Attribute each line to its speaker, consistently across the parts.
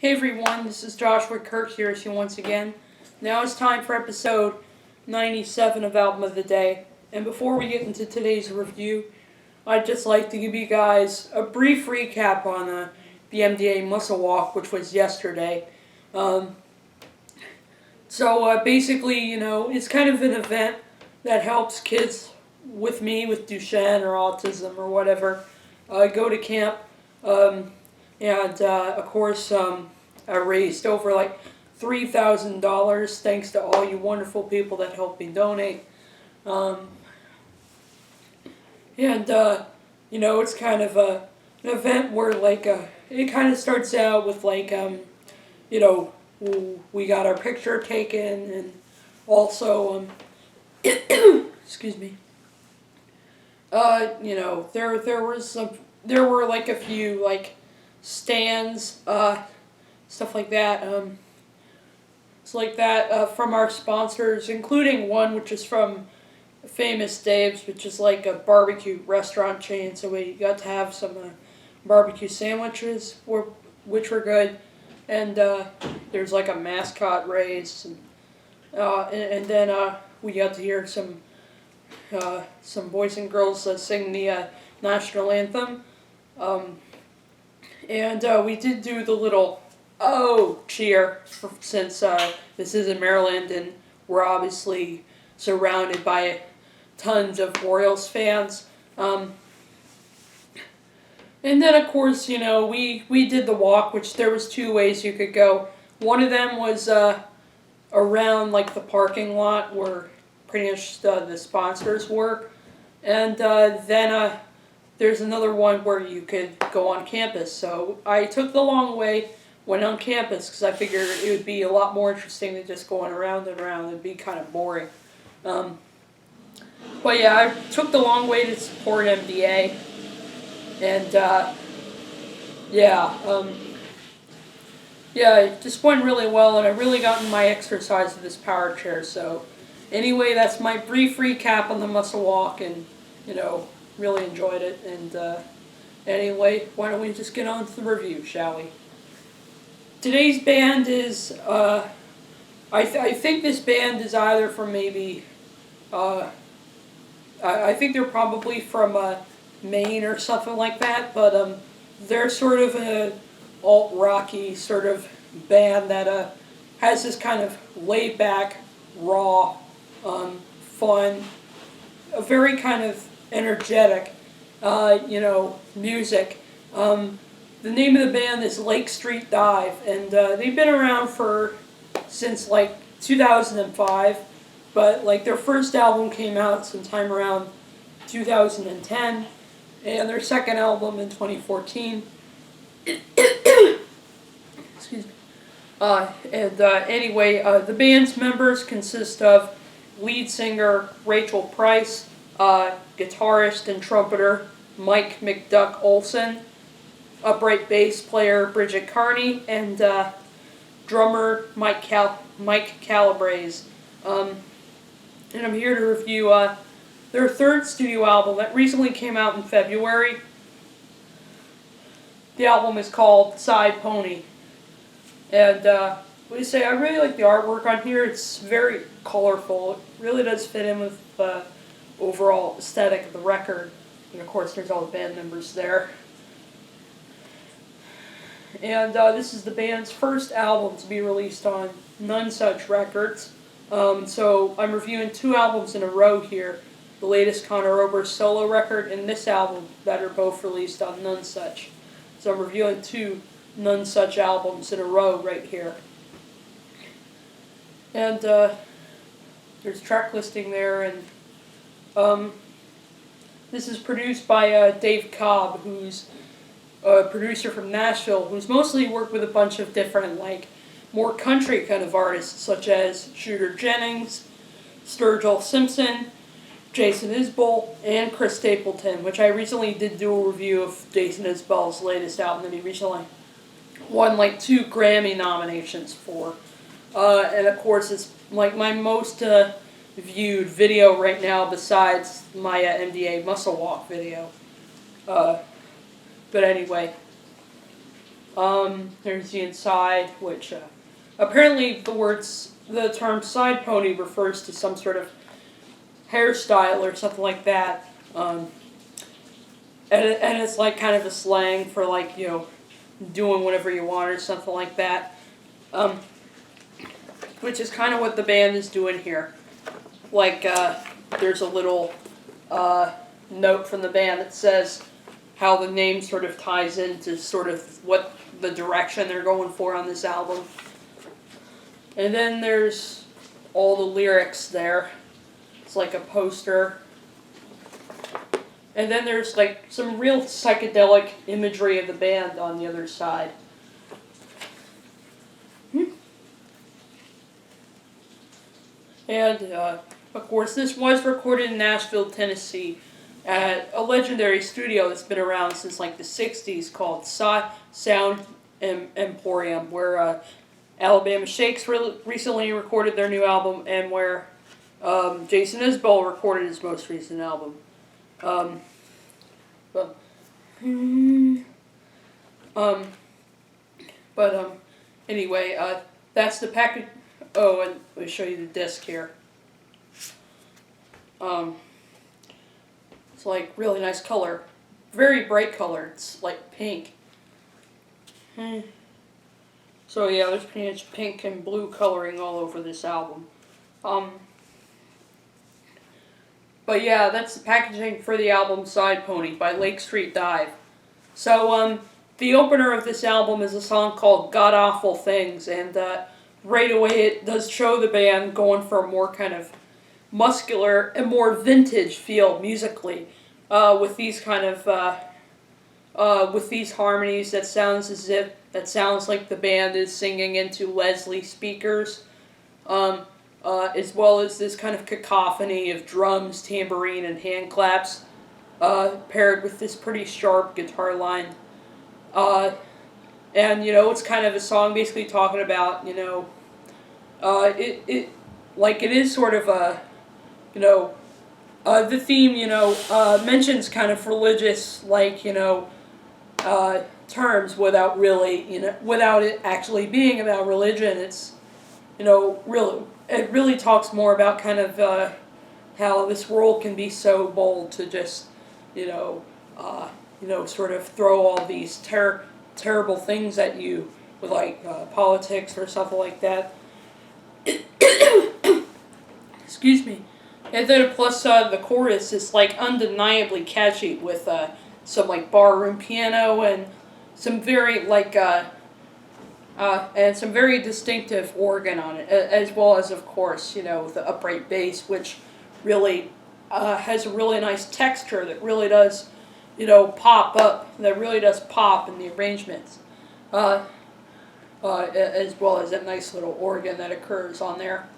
Speaker 1: Hey everyone, this is Joshua Kirk here with you once again. Now it's time for episode 97 of Album of the Day. And before we get into today's review, I'd just like to give you guys a brief recap on the MDA Muscle Walk, which was yesterday. Basically, it's kind of an event that helps kids with Duchenne or autism or whatever, go to camp. Of course, I raised over like $3,000 thanks to all you wonderful people that helped me donate. It's kind of an event where it kind of starts out with we got our picture taken, and also excuse me. There were like a few stands, stuff like that. From our sponsors, including one which is from Famous Dave's, which is like a barbecue restaurant chain. So we got to have some barbecue sandwiches, which were good. And there's like a mascot race, and then we got to hear some boys and girls sing the national anthem. We did do the little "oh" cheer since this is in Maryland and we're obviously surrounded by tons of Orioles fans. And then of course, we did the walk, which there was two ways you could go. One of them was around like the parking lot where pretty much the sponsors work, and then there's another one where you could go on campus. So I took the long way, went on campus, because I figured it would be a lot more interesting than just going around and around. It'd be kind of boring. But yeah, I took the long way to support MDA. And it just went really well, and I really got in my exercise with this power chair. So anyway, that's my brief recap on the muscle walk, and really enjoyed it. And anyway, why don't we just get on to the review, shall we? Today's band is, I think this band is either from maybe, I think they're probably from Maine or something like that, but they're sort of an alt-rocky sort of band that has this kind of laid-back, raw, fun, a very kind of energetic, music. The name of the band is Lake Street Dive, and they've been around since 2005, but their first album came out sometime around 2010, and their second album in 2014. Excuse me. The band's members consist of lead singer Rachel Price, guitarist and trumpeter Mike McDuck Olson, upright bass player Bridget Carney, and drummer Mike Calabrese. And I'm here to review their third studio album that recently came out in February. The album is called Side Pony. And I really like the artwork on here. It's very colorful. It really does fit in with the overall aesthetic of the record. And of course, there's all the band members there. And this is the band's first album to be released on None Such Records. So I'm reviewing two albums in a row here. The latest Conor Oberst solo record and this album that are both released on None Such. So I'm reviewing two None Such albums in a row right here. And there's track listing there, and this is produced by Dave Cobb, who's a producer from Nashville, who's mostly worked with a bunch of different, more country kind of artists, such as Shooter Jennings, Sturgill Simpson, Jason Isbell, and Chris Stapleton, which I recently did do a review of Jason Isbell's latest album that he recently won 2 Grammy nominations for. And of course, it's my most viewed video right now besides my MDA Muscle Walk video. But anyway, There's the inside, which apparently the term side pony refers to some sort of hairstyle or something like that. And it's like kind of a slang for like, doing whatever you want or something like that. Which is kind of what the band is doing here. Like, there's a little note from the band that says how the name sort of ties into sort of what the direction they're going for on this album. And then there's all the lyrics there. It's like a poster. And then there's like some real psychedelic imagery of the band on the other side. And, of course, this was recorded in Nashville, Tennessee, at a legendary studio that's been around since like the 60s called Sound Emporium, where Alabama Shakes recently recorded their new album, and where Jason Isbell recorded his most recent album. Anyway, that's the package. Oh, and let me show you the disc here. It's like really nice color, very bright color. It's like pink. So yeah, there's pretty much pink and blue coloring all over this album. But yeah, that's the packaging for the album Side Pony by Lake Street Dive. So the opener of this album is a song called Godawful Things, and right away it does show the band going for a more kind of muscular and more vintage feel musically, with these kind of with these harmonies that sounds like the band is singing into Leslie speakers, as well as this kind of cacophony of drums, tambourine, and hand claps, paired with this pretty sharp guitar line. And it's kind of a song basically talking about it is sort of a the theme mentions kind of religious terms without really without it actually being about religion. It's it really talks more about kind of how this world can be so bold to just sort of throw all these terrible things at you with politics or something like that. Excuse me. And then plus the chorus is like undeniably catchy with some like barroom piano and some very and some very distinctive organ on it, as well as of course the upright bass, which really has a really nice texture that really does pop up, that really does pop in the arrangements, as well as that nice little organ that occurs on there.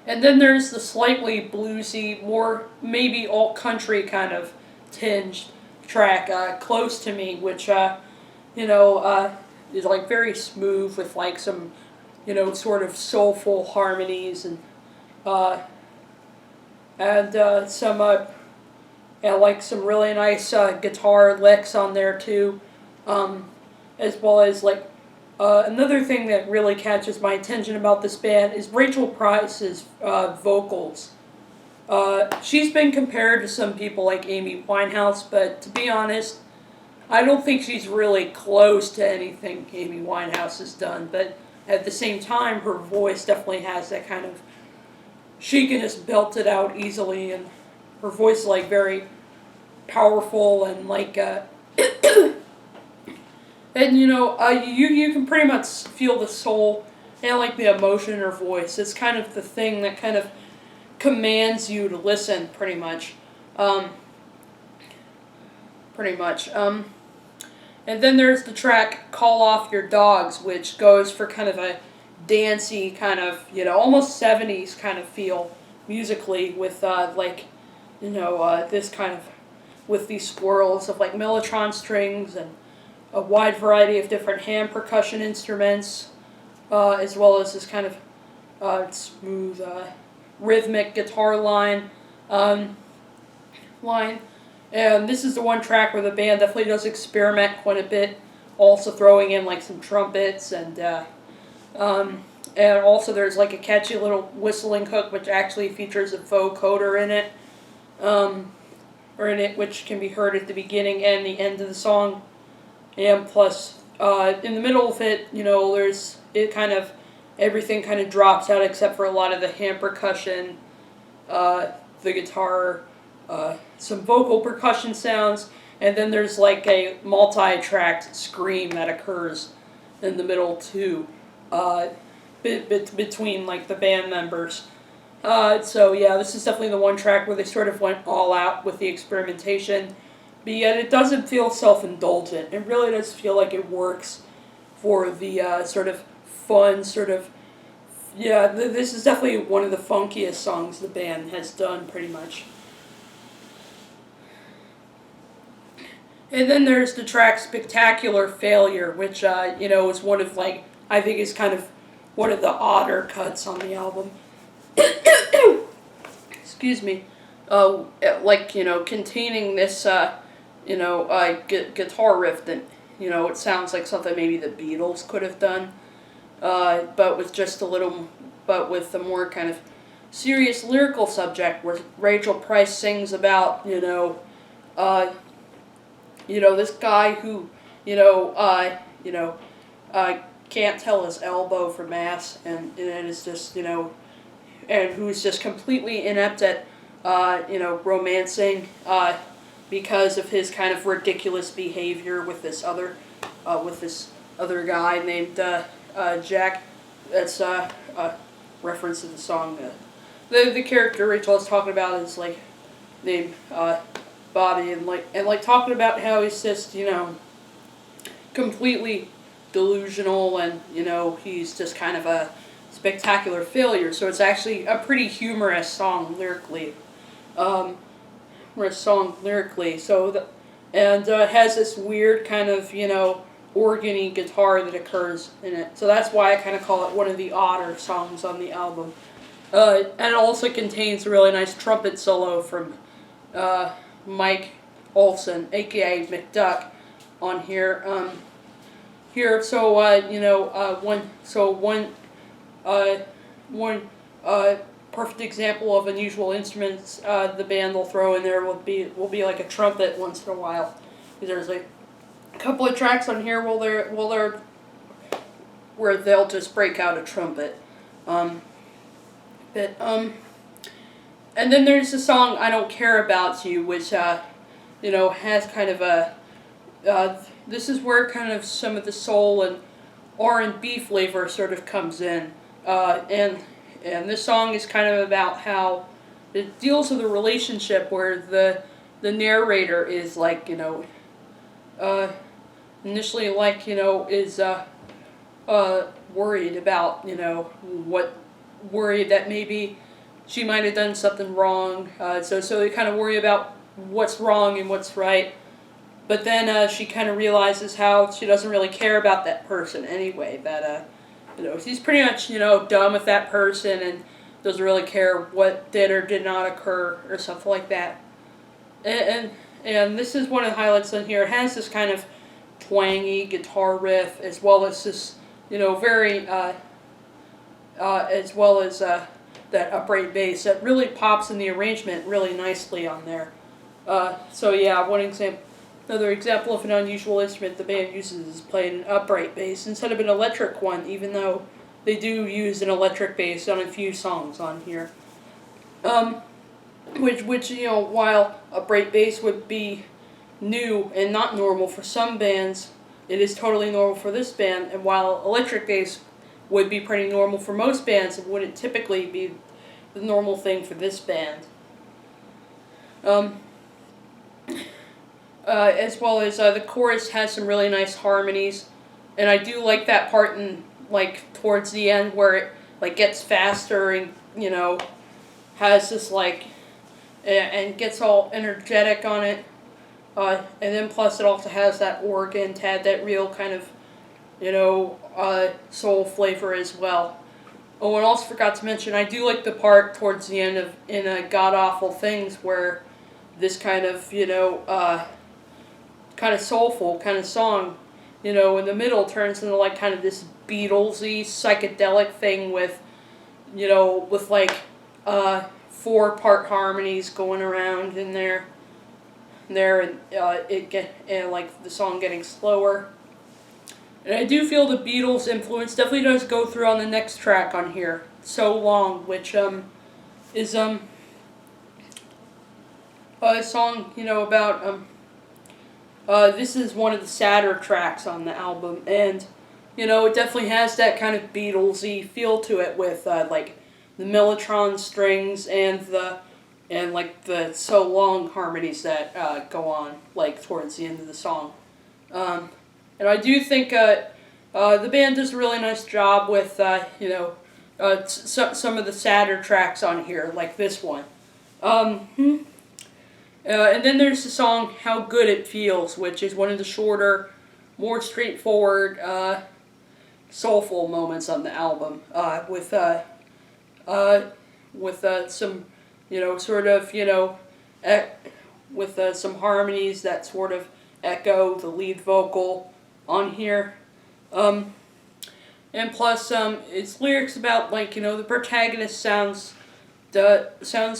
Speaker 1: And then there's the slightly bluesy, more maybe alt country kind of tinged track, Close to Me, which is like very smooth with like some sort of soulful harmonies and some like some really nice guitar licks on there too, as well as another thing that really catches my attention about this band is Rachel Price's vocals. She's been compared to some people like Amy Winehouse, but to be honest, I don't think she's really close to anything Amy Winehouse has done. But at the same time, her voice definitely has that kind of, she can just belt it out easily, and her voice is very powerful and and you can pretty much feel the soul and the emotion in her voice. It's kind of the thing that kind of commands you to listen, pretty much. And then there's the track Call Off Your Dogs, which goes for kind of a dancey kind of almost 70s kind of feel musically, with this kind of with these swirls of mellotron strings and a wide variety of different hand percussion instruments, as well as this kind of smooth, rhythmic guitar line. And this is the one track where the band definitely does experiment quite a bit also throwing in like some trumpets and also there's like a catchy little whistling hook which actually features a faux coder in it, which can be heard at the beginning and the end of the song. And plus, in the middle of it, everything kind of drops out except for a lot of the hand percussion, the guitar, some vocal percussion sounds, and then there's like a multi-tracked scream that occurs in the middle too, between like the band members. So yeah, this is definitely the one track where they sort of went all out with the experimentation, but yet it doesn't feel self-indulgent. It really does feel like it works for the sort of fun, this is definitely one of the funkiest songs the band has done, pretty much. And then there's the track Spectacular Failure, which, is one of, like, I think is kind of one of the odder cuts on the album. Excuse me. Containing this, guitar riff that, it sounds like something maybe the Beatles could have done, but with a more kind of serious lyrical subject where Rachel Price sings about, this guy who, can't tell his elbow from ass, and is just, and who's just completely inept at, romancing, because of his kind of ridiculous behavior with this other guy named, Jack. That's, a reference to the song. The character Rachel is talking about is, like, named, Bobby, and talking about how he's just, completely delusional, and, he's just kind of a spectacular failure. So it's actually a pretty humorous song lyrically. So it has this weird kind of, organy guitar that occurs in it. So that's why I kind of call it one of the odder songs on the album. And it also contains a really nice trumpet solo from, Mike Olson, aka McDuck, on here. One perfect example of unusual instruments the band will throw in there will be like a trumpet once in a while. There's like a couple of tracks on here where they'll just break out a trumpet. And then there's the song "I Don't Care About You," which has kind of a this is where kind of some of the soul and R&B flavor sort of comes in, and this song is kind of about how it deals with a relationship where the narrator is like initially is worried about worried that maybe she might have done something wrong, so they kind of worry about what's wrong and what's right. But then she kind of realizes how she doesn't really care about that person anyway. That she's pretty much done with that person and doesn't really care what did or did not occur or something like that. And this is one of the highlights on here. It has this kind of twangy guitar riff as well as this very as well as that upright bass that really pops in the arrangement really nicely on there. Another example of an unusual instrument the band uses is playing an upright bass instead of an electric one, even though they do use an electric bass on a few songs on here. Which while upright bass would be new and not normal for some bands, it is totally normal for this band, and while electric bass would be pretty normal for most bands, it wouldn't typically be the normal thing for this band. As well as the chorus has some really nice harmonies, and I do like that part in towards the end where it gets faster and has this and gets all energetic on it, and then plus it also has that organ to add that real kind of soul flavor as well. Oh, and also forgot to mention, I do like the part towards the end of in Godawful Things where this kind of kind of soulful kind of song in the middle turns into like kind of this Beatlesy psychedelic thing with, with like 4-part harmonies going around in there, and like the song getting slower. And I do feel the Beatles influence definitely does go through on the next track on here, So Long, which is a song about this is one of the sadder tracks on the album, and it definitely has that kind of Beatlesy feel to it with like the mellotron strings and like the So Long harmonies that go on like towards the end of the song. And I do think the band does a really nice job with some of the sadder tracks on here, like this one. And then there's the song How Good It Feels, which is one of the shorter, more straightforward, soulful moments on the album, with some, sort of, with some harmonies that sort of echo the lead vocal on here. And plus, it's lyrics about, like, the protagonist sounds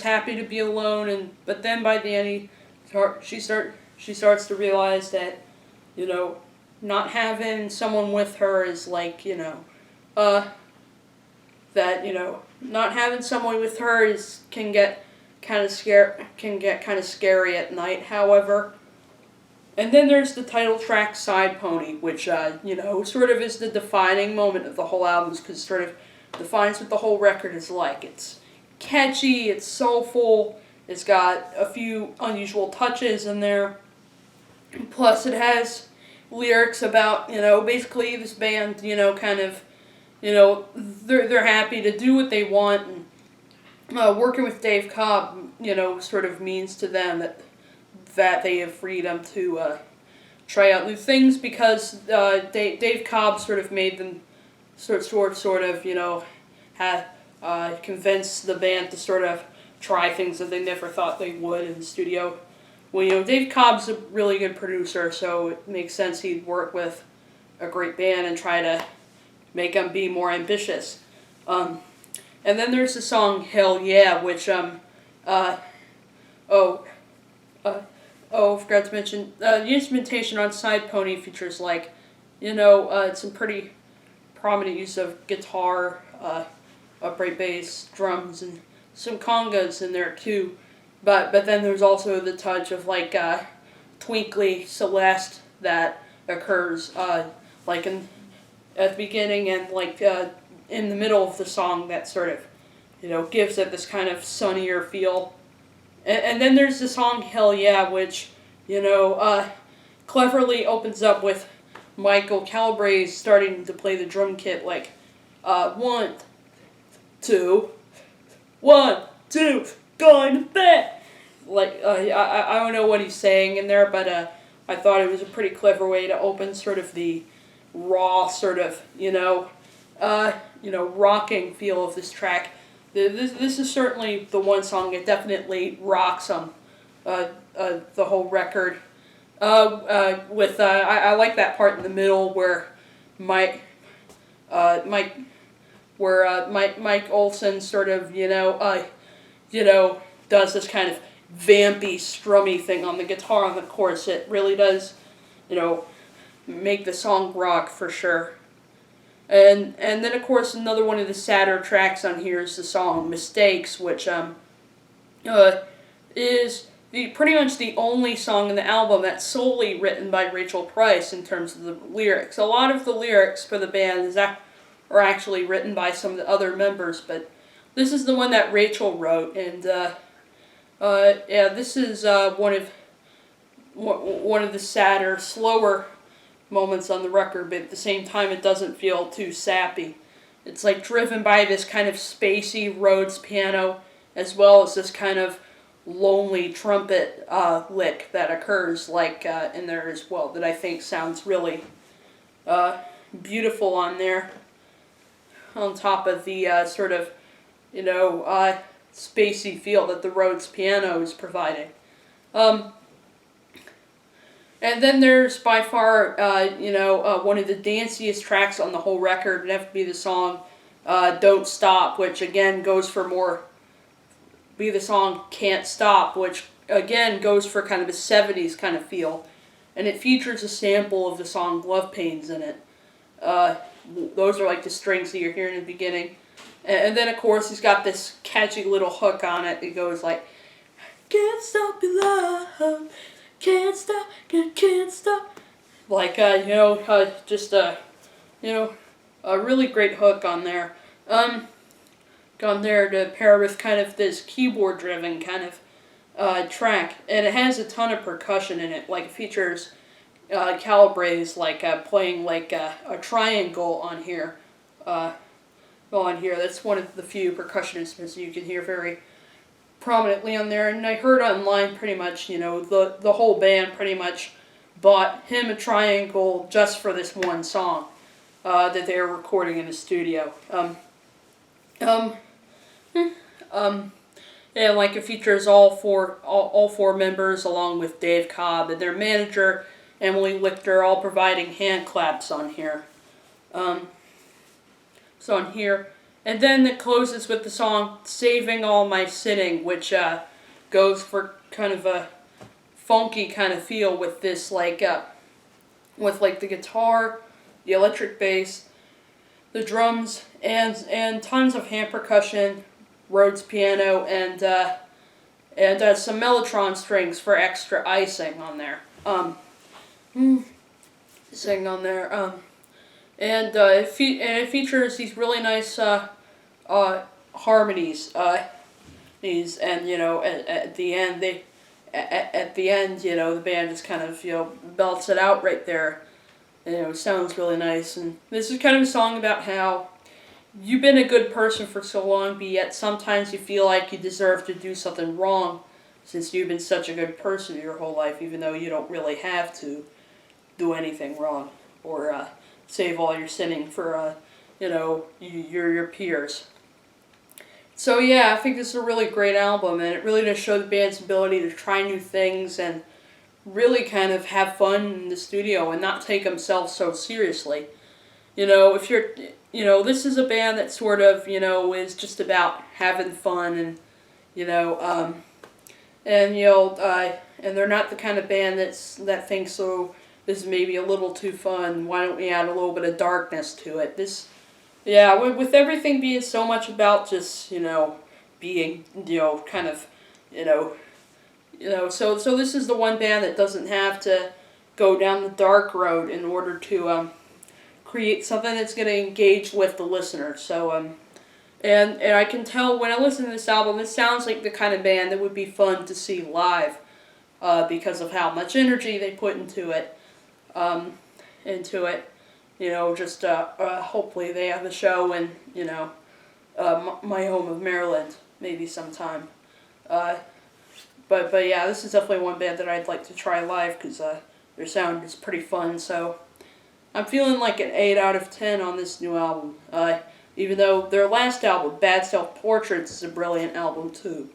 Speaker 1: happy to be alone, but then by the end, she starts to realize that, not having someone with her is like, not having someone with her can get kind of scary at night. However, and then there's the title track Side Pony, which sort of is the defining moment of the whole album, because it sort of defines what the whole record is like. It's catchy, it's soulful, it's got a few unusual touches in there. Plus it has lyrics about, basically this band, kind of, they're happy to do what they want, and working with Dave Cobb, sort of means to them that they have freedom to try out new things, because Dave Cobb sort of made them sort of, have convinced the band to sort of try things that they never thought they would in the studio. Well, Dave Cobb's a really good producer, so it makes sense he'd work with a great band and try to make them be more ambitious. And then there's the song Hell Yeah, which, I forgot to mention, the instrumentation on Side Pony features, like, some pretty prominent use of guitar, upright bass, drums, and some congas in there too. But then there's also the touch of, like, twinkly Celeste that occurs, like at the beginning and, like, in the middle of the song, that sort of, gives it this kind of sunnier feel. And then there's the song Hell Yeah, which, cleverly opens up with Michael Calabrese starting to play the drum kit, like, 1, 2, 1, 2, going to bed. Like, I don't know what he's saying in there, but I thought it was a pretty clever way to open sort of the raw sort of, rocking feel of this track. This is certainly the one song that definitely rocks the whole record. I like that part in the middle where Mike Olsen sort of does this kind of vampy, strummy thing on the guitar on the chorus. It really does, make the song rock for sure. And then, of course, another one of the sadder tracks on here is the song Mistakes, which is pretty much the only song in the album that's solely written by Rachel Price in terms of the lyrics. A lot of the lyrics for the band are actually written by some of the other members, but this is the one that Rachel wrote, and this is one of the sadder, slower moments on the record, but at the same time it doesn't feel too sappy. It's like driven by this kind of spacey Rhodes piano, as well as this kind of lonely trumpet lick that occurs like in there as well, that I think sounds really beautiful on there, on top of the sort of spacey feel that the Rhodes piano is providing. And then there's by far, one of the danciest tracks on the whole record would have to be the song Don't Stop, which again goes for more, be the song Can't Stop, which again goes for kind of a 70s kind of feel. And it features a sample of the song Love Pains in it. Those are like the strings that you're hearing in the beginning. And then, of course, he's got this catchy little hook on it. It goes like, can't stop your love, can't stop, can't stop. Like, just a really great hook on there. To pair with kind of this keyboard-driven kind of track. And it has a ton of percussion in it. Like, it features Calibre's, like, playing, like, a triangle on here. That's one of the few percussion instruments you can hear very prominently on there. And I heard online pretty much, the whole band pretty much bought him a triangle just for this one song that they were recording in the studio. And like it features all four members along with Dave Cobb and their manager Emily Lichter, all providing hand claps on here. And then it closes with the song Saving All My Sitting, which goes for kind of a funky kind of feel with this with the guitar, the electric bass, the drums, and tons of hand percussion, Rhodes piano, and some Mellotron strings for extra icing on there. And it features these really nice harmonies. And at the end the band just kind of belts it out right there. It sounds really nice. And this is kind of a song about how you've been a good person for so long, but yet sometimes you feel like you deserve to do something wrong since you've been such a good person your whole life, even though you don't really have to do anything wrong or save all your sinning for your peers. So yeah, I think this is a really great album, and it really does show the band's ability to try new things and really kind of have fun in the studio and not take themselves so seriously. If you're, this is a band that sort of, is just about having fun and they're not the kind of band that thinks, oh, this is maybe a little too fun, why don't we add a little bit of darkness to it? With everything being so much about just, being, so this is the one band that doesn't have to go down the dark road in order to create something that's going to engage with the listener. So, and I can tell when I listen to this album, it sounds like the kind of band that would be fun to see live because of how much energy they put into it. Hopefully they have a show in, my home of Maryland, maybe sometime. But yeah, this is definitely one band that I'd like to try live because their sound is pretty fun. So I'm feeling like an 8 out of 10 on this new album. Even though their last album, Bad Self-Portraits, is a brilliant album too.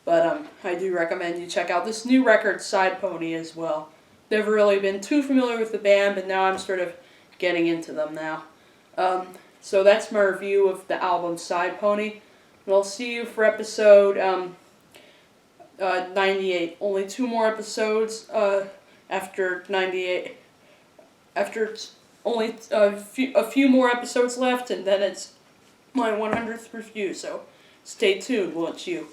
Speaker 1: But I do recommend you check out this new record, Side Pony, as well. Never really been too familiar with the band, but now I'm sort of getting into them now. So that's my review of the album Side Pony. And I'll see you for episode 98. Only 2 more episodes after 98. After only a few more episodes left, and then it's my 100th review. So stay tuned, won't you?